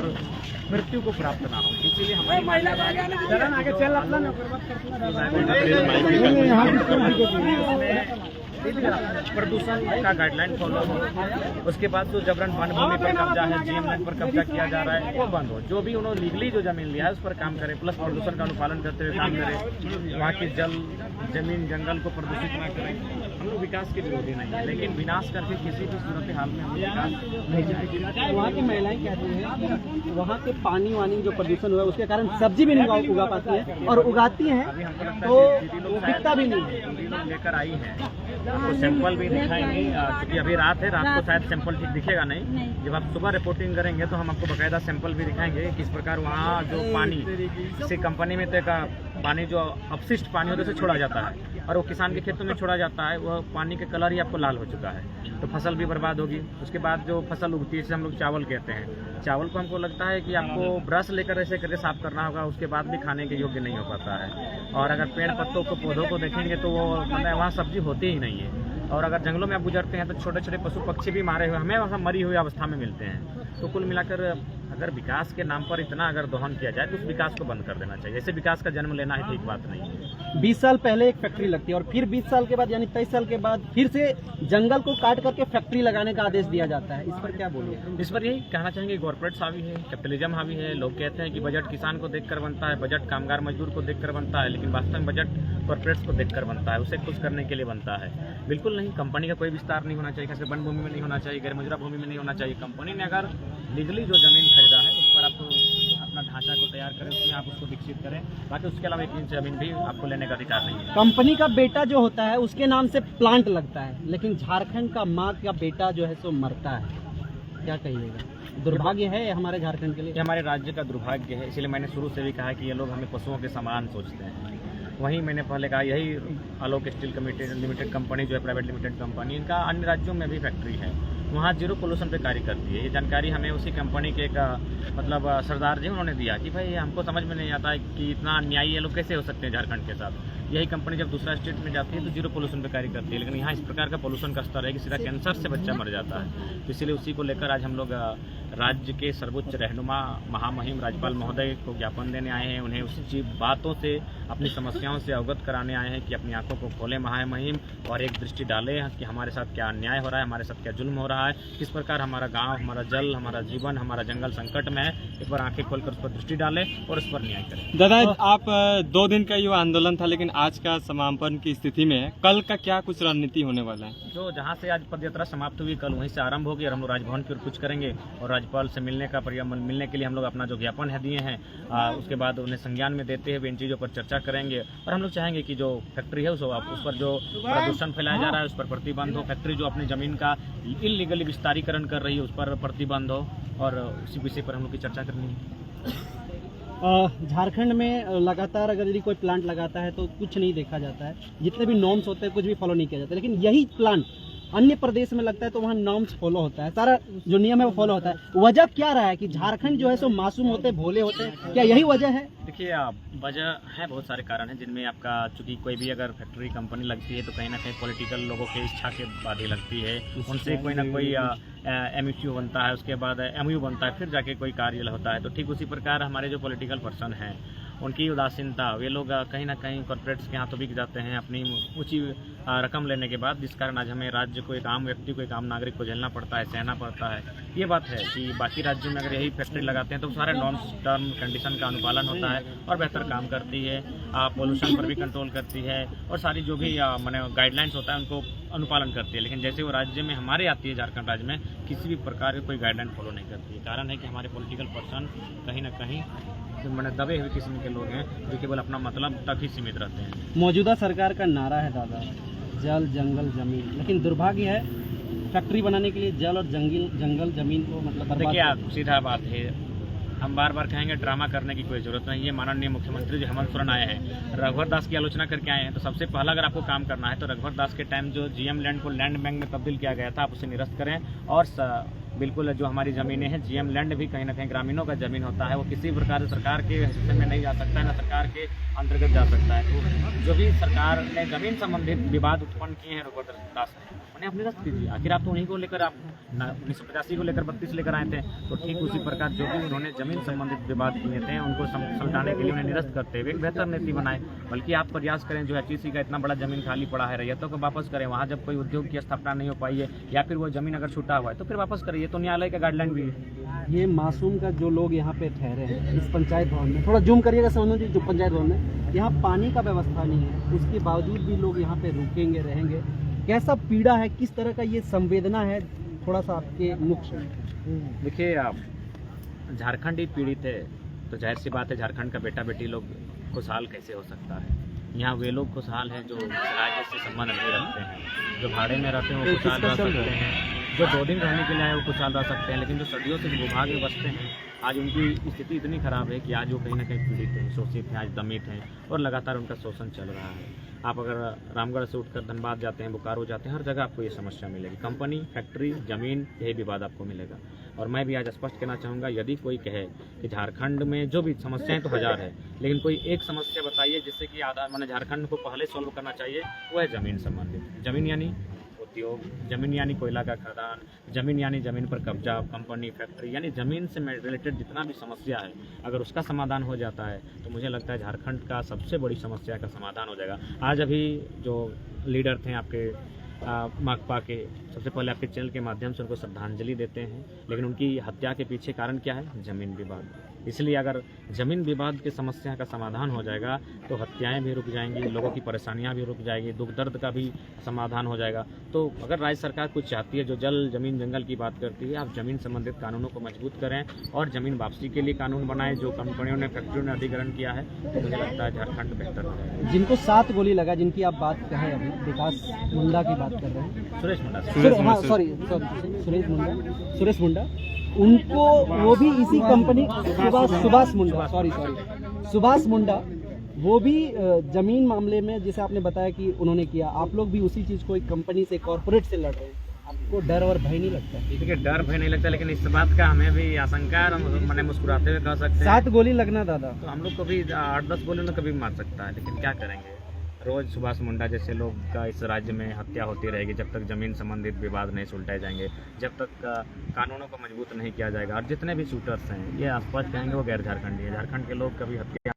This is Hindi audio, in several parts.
पर मृत्यु को प्राप्त ना हो। इसीलिए हमारी प्रदूषण का गाइडलाइन फॉलो हो, उसके बाद जो जबरन वन भूमि पर कब्जा है, जीएम लैंड पर कब्जा किया जा रहा है वो बंद हो। जो भी उन्होंने लीगली जो जमीन लिया है उस पर काम करें, प्लस प्रदूषण का अनुपालन करते हुए काम करें। वहाँ के जल, जमीन, जंगल को प्रदूषित ना करें। हम लोग विकास की विरोधी नहीं है, लेकिन विनाश करके किसी भी सूरत हाल में हम विकास नहीं चाहेंगे। वहाँ की महिलाएं कहती हैं कि वहाँ के पानी वानी जो प्रदूषण हुआ है उसके कारण सब्जी भी नहीं उगा पाती है, और उगाती हैं तो वो बिकता भी नहीं है। लेकर आई है, आपको सैंपल भी दिखाएंगे, क्योंकि अभी रात है, रात को शायद सैंपल ठीक दिखेगा नहीं। जब आप सुबह रिपोर्टिंग करेंगे तो हम आपको बकायदा सैंपल भी दिखाएंगे किस प्रकार वहाँ जो पानी किसी कंपनी में तय का पानी जो अपशिष्ट पानी होता है उसे छोड़ा जाता है और वो किसान के खेतों में छोड़ा जाता है। वह पानी के कलर ही आपको लाल हो चुका है, तो फसल भी बर्बाद होगी। उसके बाद जो फसल उगती है जिसे हम लोग चावल कहते हैं, चावल को हमको लगता है कि आपको ब्रश लेकर ऐसे करके साफ करना होगा, उसके बाद भी खाने के योग्य नहीं हो पाता है। और अगर पेड़ पत्तों को, पौधों को देखेंगे तो वो मतलब वहाँ सब्जी होती ही नहीं है। और अगर जंगलों में आप गुजरते हैं तो छोटे छोटे पशु पक्षी भी मारे हुए हमें वहाँ मरी हुई अवस्था में मिलते हैं। तो कुल मिलाकर अगर विकास के नाम पर इतना अगर दोहन किया जाए तो उस विकास को बंद कर देना चाहिए। ऐसे विकास का जन्म लेना ही ठीक बात नहीं है। 20 साल पहले एक फैक्ट्री लगती है और फिर 20 साल के बाद यानी 23 साल के बाद फिर से जंगल को काट करके फैक्ट्री लगाने का आदेश दिया जाता है। इस पर क्या बोलोगे? इस पर यही कहना चाहेंगे, कॉर्पोरेट्स हावी है, कैपिटलिज्म हावी है। लोग कहते हैं कि बजट किसान को देखकर बनता है, बजट कामगार मजदूर को देखकर बनता है, लेकिन वास्तव में बजट कॉर्पोरेट्स को देखकर बनता है, उसे खुश करने के लिए बनता है। बिल्कुल नहीं, कंपनी का कोई विस्तार नहीं होना चाहिए, खासकर वन भूमि में नहीं होना चाहिए, गैर मुजरा भूमि में नहीं होना चाहिए। कंपनी ने अगर लीगली जो जमीन खरीदा है उस पर आपको अपना ढांचा को तैयार करें, उसमें आप उसको विकसित करें। बाकी उसके अलावा 1 इंच जमीन भी आपको लेने का अधिकार नहीं है। कंपनी का बेटा जो होता है उसके नाम से प्लांट लगता है, लेकिन झारखंड का माँ का बेटा जो है सो मरता है। क्या कहिएगा? दुर्भाग्य है हमारे झारखंड के लिए, ये हमारे राज्य का दुर्भाग्य है। इसलिए मैंने शुरू से भी कहा कि ये लोग हमें पशुओं के समान सोचते हैं। वहीं मैंने पहले कहा, यही आलोक स्टील लिमिटेड कंपनी जो है प्राइवेट लिमिटेड कंपनी, इनका अन्य राज्यों में भी फैक्ट्री है, वहाँ जीरो पोल्यूशन पे कार्य करती है। ये जानकारी हमें उसी कंपनी के एक मतलब सरदार जी उन्होंने दिया कि भाई हमको समझ में नहीं आता है कि इतना अन्यायी ये लोग कैसे हो सकते हैं झारखंड के साथ। यही कंपनी जब दूसरा स्टेट में जाती है तो जीरो पोल्यूशन पे कार्य करती है, लेकिन यहाँ इस प्रकार का पोल्यूशन का स्तर है कि सीधा कैंसर से बच्चा मर जाता है। तो इसीलिए उसी को लेकर आज हम लोग राज्य के सर्वोच्च रहनुमा महामहिम राज्यपाल महोदय को ज्ञापन देने आए हैं। उन्हें उसी बातों से, अपनी समस्याओं से अवगत कराने आए हैं कि अपनी आंखों को खोलें महामहिम और एक दृष्टि डालें कि हमारे साथ क्या अन्याय हो रहा है, हमारे साथ क्या जुल्म हो रहा है, किस प्रकार हमारा गांव, हमारा जल, हमारा जीवन, हमारा जंगल संकट में है। एक बार आंखें खोलकर उस पर दृष्टि डालें और उस पर न्याय करें। दादा, आप 2 दिन का युवा आंदोलन था, लेकिन आज का समापन की स्थिति में कल का क्या कुछ रणनीति होने वाला है? जो जहाँ से आज पदयात्रा समाप्त हुई कल वहीं से आरंभ होगी और हम लोग राजभवन की ओर कुछ करेंगे और राज्यपाल से मिलने के लिए हम लोग अपना जो ज्ञापन है दिए हैं उसके बाद उन्हें संज्ञान में देते हुए इन चीज़ों पर चर्चा करेंगे। और हम लोग चाहेंगे कि जो फैक्ट्री है उस पर जो प्रदूषण फैलाया जा रहा है उस पर प्रतिबंध हो। फैक्ट्री जो अपनी जमीन का इलीगली विस्तारीकरण कर रही है उस पर प्रतिबंध हो, और उसी विषय पर हम लोग की चर्चा करनी है। झारखंड में लगातार अगर यदि कोई प्लांट लगाता है तो कुछ नहीं देखा जाता है, जितने भी नॉर्म्स होते हैं कुछ भी फॉलो नहीं किया जाता, लेकिन यही प्लांट अन्य प्रदेश में लगता है तो वहाँ नॉर्म्स फॉलो होता है, सारा जो नियम है वो फॉलो होता है। वजह क्या रहा है कि झारखंड जो है सो मासूम होते हैं, भोले होते हैं? क्या यही वजह है? देखिए, वजह है, बहुत सारे कारण हैं जिनमें आपका, चूंकि कोई भी अगर फैक्ट्री कंपनी लगती है तो कहीं ना कहीं पॉलिटिकल लोगों के इच्छा के बाद ही लगती है। उनसे कोई ना कोई MOU बनता है, उसके बाद MOU बनता है, फिर जाके कोई कार्य होता है। तो ठीक उसी प्रकार हमारे जो पॉलिटिकल पर्सन हैं उनकी उदासीनता, वे लोग कहीं ना कहीं कॉर्पोरेट्स के हाथों बिक जाते हैं अपनी ऊंची रकम लेने के बाद, जिस कारण आज हमें राज्य को, एक आम व्यक्ति को, एक आम नागरिक को झेलना पड़ता है, सहना पड़ता है। ये बात है कि बाकी राज्यों में अगर यही फैक्ट्री लगाते हैं तो सारे नॉर्म्स, टर्म, कंडीशन का अनुपालन होता है और बेहतर काम करती है, पोल्यूशन पर भी कंट्रोल करती है और सारी जो भी माने गाइडलाइंस होता है उनको अनुपालन करती है। लेकिन जैसे वो राज्य में हमारे आती है, झारखंड राज्य में किसी भी प्रकार की कोई गाइडलाइन फॉलो नहीं करती है। कारण है कि हमारे पॉलिटिकल पर्सन कहीं ना कहीं मैंने दबे हुए किस्म के लोग हैं जो केवल अपना मतलब तक ही सीमित रहते हैं। मौजूदा सरकार का नारा है दादा, जल, जंगल, जमीन, लेकिन दुर्भाग्य है फैक्ट्री बनाने के लिए जल और जंगल जमीन को मतलब देखिए, सीधा बात है, हम बार बार कहेंगे ड्रामा करने की कोई जरूरत नहीं है। माननीय मुख्यमंत्री जो हेमंत सोरेन आए हैं, रघुवर दास की आलोचना करके आए हैं, तो सबसे पहला अगर आपको काम करना है तो रघुवर दास के टाइम जो GM लैंड को लैंड बैंक में तब्दील किया गया था आप उसे निरस्त करें और बिल्कुल जो हमारी ज़मीनें हैं, जीएम लैंड भी कहीं ना कहीं ग्रामीणों का ज़मीन होता है, वो किसी प्रकार से सरकार के हिस्से में नहीं जा सकता है, ना सरकार के अंतर्गत जा सकता है। तो जो भी सरकार ने ज़मीन संबंधित विवाद उत्पन्न किए हैं रघुवर दास ने, उन्हें अपनी रद्द कीजिए। आखिर आप तो उन्हीं को लेकर, आप 1985 को लेकर 32 लेकर आए थे, तो ठीक उसी प्रकार जो भी उन्होंने ज़मीन संबंधित विवाद किए थे उनको सुलझाने के लिए उन्हें निरस्त करते हुए एक बेहतर नीति बनाए। बल्कि आप प्रयास करें, जो एचईसी का इतना बड़ा ज़मीन खाली पड़ा है, रैयतों को वापस करें। वहाँ जब कोई उद्योग की स्थापना नहीं हो पाई है या फिर वो ज़मीन अगर छूटा हुआ है तो फिर वापस करिए, तो न्यायालय का गाइडलाइन भी है। ये मासूम का जो लोग यहाँ पे ठहरे हैं इस पंचायत भवन में, थोड़ा जूम करिएगा समझो जी, जो पंचायत भवन में यहाँ पानी का व्यवस्था नहीं है, उसके बावजूद भी लोग यहाँ पे रुकेंगे, रहेंगे। कैसा पीड़ा है, किस तरह का ये संवेदना है, थोड़ा सा आपके मुख से। देखिए, आप झारखंड ही पीड़ित है तो जाहिर सी बात है झारखंड का बेटा बेटी लोग खुशहाल कैसे हो सकता है। यहाँ वे लोग खुशहाल हैं जो राज्य से संबंध नहीं रखते हैं, जो भाड़े में रहते हैं वो खुशहाल रह सकते हैं, जो 2 दिन रहने के लिए आए वो खुशहाल रह सकते हैं। लेकिन जो सदियों से भूभाग में बसते हैं, आज उनकी स्थिति इतनी खराब है कि आज वो कहीं ना कहीं पीड़ित हैं, शोषित हैं, आज दमित हैं और लगातार उनका शोषण चल रहा है। आप अगर रामगढ़ से उठकर धनबाद जाते हैं, बोकारो जाते हैं, हर जगह आपको ये समस्या मिलेगी। कंपनी, फैक्ट्री, ज़मीन, यही विवाद आपको मिलेगा। और मैं भी आज स्पष्ट कहना चाहूँगा, यदि कोई कहे कि झारखंड में जो भी समस्याएं तो हजार है, लेकिन कोई एक समस्या बताइए जिससे कि आधा माने झारखंड को पहले सॉल्व करना चाहिए, वो है ज़मीन संबंधित। ज़मीन यानी उद्योग, ज़मीन यानी कोयला का खदान, ज़मीन यानी ज़मीन पर कब्जा, कंपनी, फैक्ट्री, यानी ज़मीन से रिलेटेड जितना भी समस्या है, अगर उसका समाधान हो जाता है तो मुझे लगता है झारखंड का सबसे बड़ी समस्या का समाधान हो जाएगा। आज अभी जो लीडर थे आपके माकपा के, सबसे पहले आपके चैनल के माध्यम से उनको श्रद्धांजलि देते हैं, लेकिन उनकी हत्या के पीछे कारण क्या है? ज़मीन विवाद। इसलिए अगर ज़मीन विवाद की समस्या का समाधान हो जाएगा तो हत्याएं भी रुक जाएंगी, लोगों की परेशानियां भी रुक जाएगी, दुख दर्द का भी समाधान हो जाएगा। तो अगर राज्य सरकार कुछ चाहती है, जो जल ज़मीन जंगल की बात करती है, आप ज़मीन संबंधित कानूनों को मजबूत करें और ज़मीन वापसी के लिए कानून बनाएं, जो कंपनियों ने, फैक्ट्रियों ने अधिग्रहण किया है, तो मुझे लगता है झारखंड बेहतर हो जाएगा। जिनको 7 गोली लगा, जिनकी आप बात कहें, अभी विकास मुंडा की बात कर रहे हैं, सुरेश मुंडा, सुरेश मुंडा, उनको वो भी इसी कंपनी, सुभाष मुंडा, वो भी जमीन मामले में, जैसे आपने बताया कि उन्होंने किया, आप लोग भी उसी चीज को एक कंपनी से, कॉर्पोरेट से लड़ रहे हैं। आपको डर और भय नहीं लगता? देखिए, डर भय नहीं लगता, लेकिन इस बात का हमें भी आशंका है, मैंने मुस्कुराते हुए कह सकते हैं 7 गोली लगना दादा, तो हम लोग को भी 8-10 गोली में कभी मार सकता है, लेकिन क्या करेंगे। रोज सुभाष मुंडा जैसे लोग का इस राज्य में हत्या होती रहेगी जब तक ज़मीन संबंधित विवाद नहीं सुलझाए जाएंगे, जब तक कानूनों को मजबूत नहीं किया जाएगा। और जितने भी शूटर्स हैं, ये आसपास कहेंगे वो गैर झारखंडी है। झारखंड के लोग कभी हत्या,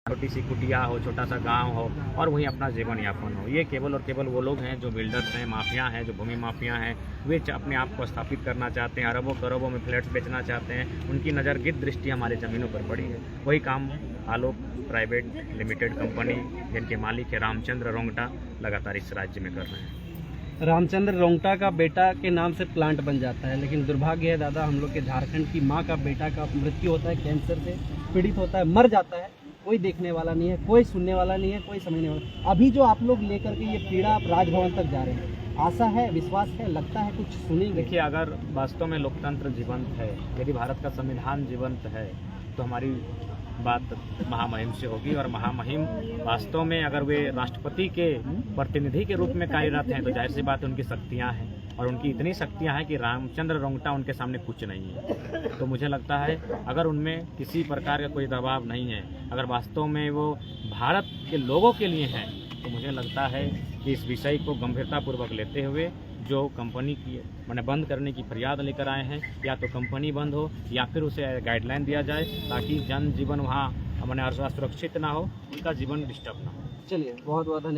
छोटी सी कुटिया हो, छोटा सा गांव हो और वहीं अपना जीवन यापन हो, ये केवल और केवल वो लोग हैं जो बिल्डर्स हैं, माफिया हैं, जो भूमि माफिया हैं, वे अपने आप को स्थापित करना चाहते हैं, अरबों करोड़ों में फ्लैट्स बेचना चाहते हैं। उनकी नज़र गिद्ध दृष्टि हमारे ज़मीनों पर पड़ी है। वही काम आलोक प्राइवेट लिमिटेड कंपनी, जिनके मालिक है रामचंद्र रोंगटा, लगातार इस राज्य में कर रहे हैं। रामचंद्र रोंगटा का बेटा के नाम से प्लांट बन जाता है, लेकिन दुर्भाग्य है दादा, हम लोग के झारखंड की माँ का बेटा का मृत्यु होता है, कैंसर से पीड़ित होता है, मर जाता है, कोई देखने वाला नहीं है, कोई सुनने वाला नहीं है, कोई समझने वाला। अभी जो आप लोग लेकर के ये पीड़ा आप राजभवन तक जा रहे हैं, आशा है, विश्वास है, लगता है कुछ सुनेंगे? देखिए, अगर वास्तव में लोकतंत्र जीवंत है, यदि भारत का संविधान जीवंत है, तो हमारी बात महामहिम से होगी। और महामहिम वास्तव में अगर वे राष्ट्रपति के प्रतिनिधि के रूप में कार्यरत हैं, तो जाहिर सी बात है उनकी शक्तियाँ हैं, और उनकी इतनी शक्तियाँ हैं कि रामचंद्र रोंगटा उनके सामने कुछ नहीं है। तो मुझे लगता है अगर उनमें किसी प्रकार का कोई दबाव नहीं है, अगर वास्तव में वो भारत के लोगों के लिए हैं, तो मुझे लगता है कि इस विषय को गंभीरतापूर्वक लेते हुए जो कंपनी की मैंने बंद करने की फरियाद लेकर आए हैं, या तो कंपनी बंद हो या फिर उसे गाइडलाइन दिया जाए, ताकि जनजीवन वहाँ मैंने असुरक्षित ना हो, उनका जीवन डिस्टर्ब ना हो। चलिए, बहुत बहुत धन्यवाद।